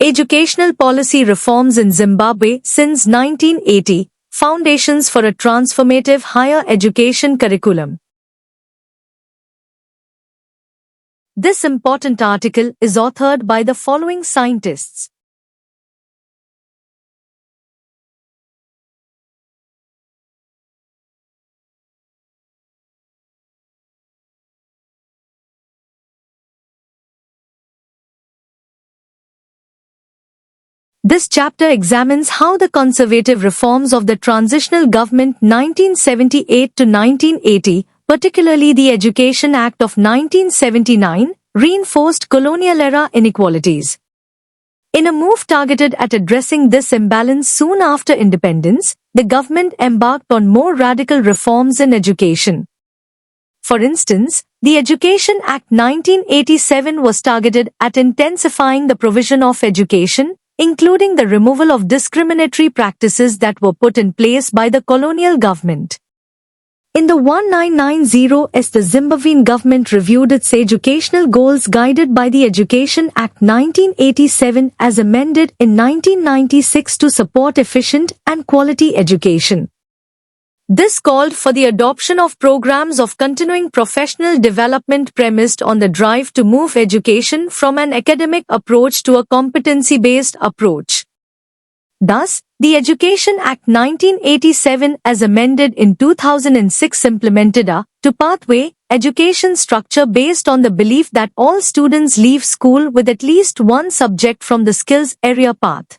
Educational policy reforms in Zimbabwe since 1980, foundations for a transformative higher education curriculum. This important article is authored by the following scientists. This chapter examines how the conservative reforms of the transitional government 1978 to 1980, particularly the Education Act of 1979, reinforced colonial-era inequalities. In a move targeted at addressing this imbalance soon after independence, the government embarked on more radical reforms in education. For instance, the Education Act 1987 was targeted at intensifying the provision of education, including the removal of discriminatory practices that were put in place by the colonial government. In the 1990s, the Zimbabwean government reviewed its educational goals guided by the Education Act 1987 as amended in 1996 to support efficient and quality education. This called for the adoption of programs of continuing professional development premised on the drive to move education from an academic approach to a competency-based approach. Thus, the Education Act 1987 as amended in 2006 implemented a two-pathway education structure based on the belief that all students leave school with at least one subject from the skills area path.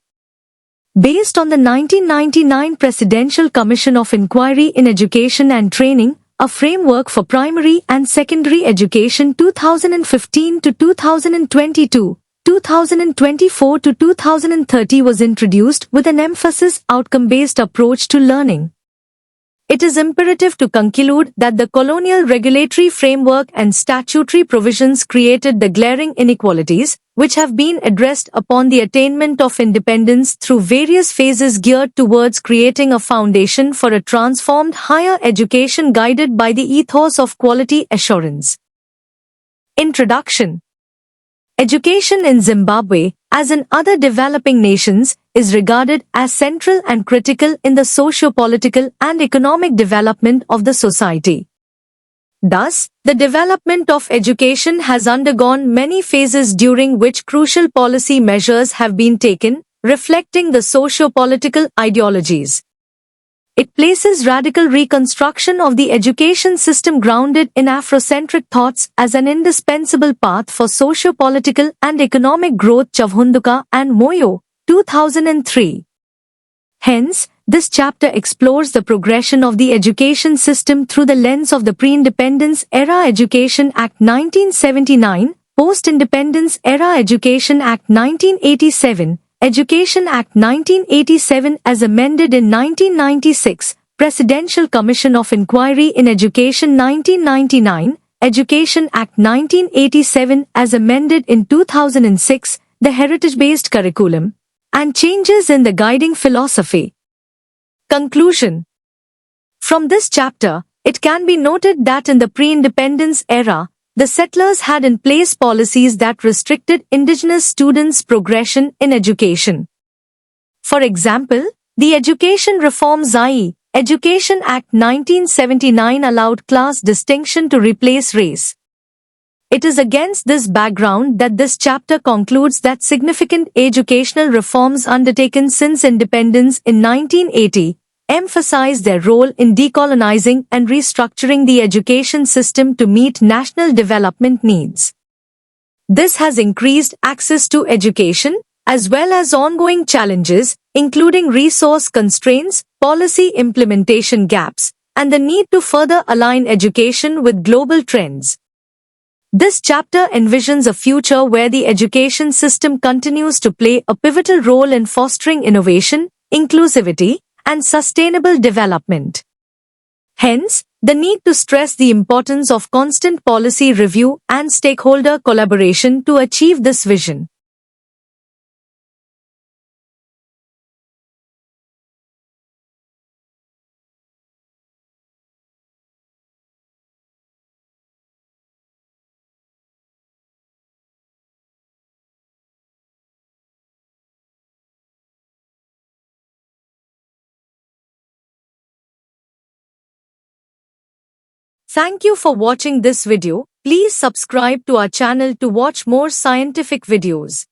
Based on the 1999 Presidential Commission of Inquiry in Education and Training, a framework for primary and secondary education 2015 to 2022, 2024 to 2030 was introduced with an emphasis outcome-based approach to learning. It is imperative to conclude that the colonial regulatory framework and statutory provisions created the glaring inequalities, which have been addressed upon the attainment of independence through various phases geared towards creating a foundation for a transformed higher education guided by the ethos of quality assurance. Introduction. Education in Zimbabwe, as in other developing nations, is regarded as central and critical in the socio-political and economic development of the society. Thus, the development of education has undergone many phases during which crucial policy measures have been taken, reflecting the socio-political ideologies. It places radical reconstruction of the education system grounded in Afrocentric thoughts as an indispensable path for socio-political and economic growth. Chavhunduka and Moyo, 2003. Hence, this chapter explores the progression of the education system through the lens of the Pre-Independence Era Education Act 1979, Post-Independence Era Education Act 1987, Education Act 1987 as amended in 1996, Presidential Commission of Inquiry in Education 1999, Education Act 1987 as amended in 2006, the heritage-based curriculum, and changes in the guiding philosophy. Conclusion. From this chapter, it can be noted that in the pre-independence era, the settlers had in place policies that restricted indigenous students' progression in education. For example, the Education Reforms i.e., Education Act 1979 allowed class distinction to replace race. It is against this background that this chapter concludes that significant educational reforms undertaken since independence in 1980 emphasize their role in decolonizing and restructuring the education system to meet national development needs. This has increased access to education, as well as ongoing challenges, including resource constraints, policy implementation gaps, and the need to further align education with global trends. This chapter envisions a future where the education system continues to play a pivotal role in fostering innovation, inclusivity, and sustainable development. Hence, the need to stress the importance of constant policy review and stakeholder collaboration to achieve this vision. Thank you for watching this video. Please subscribe to our channel to watch more scientific videos.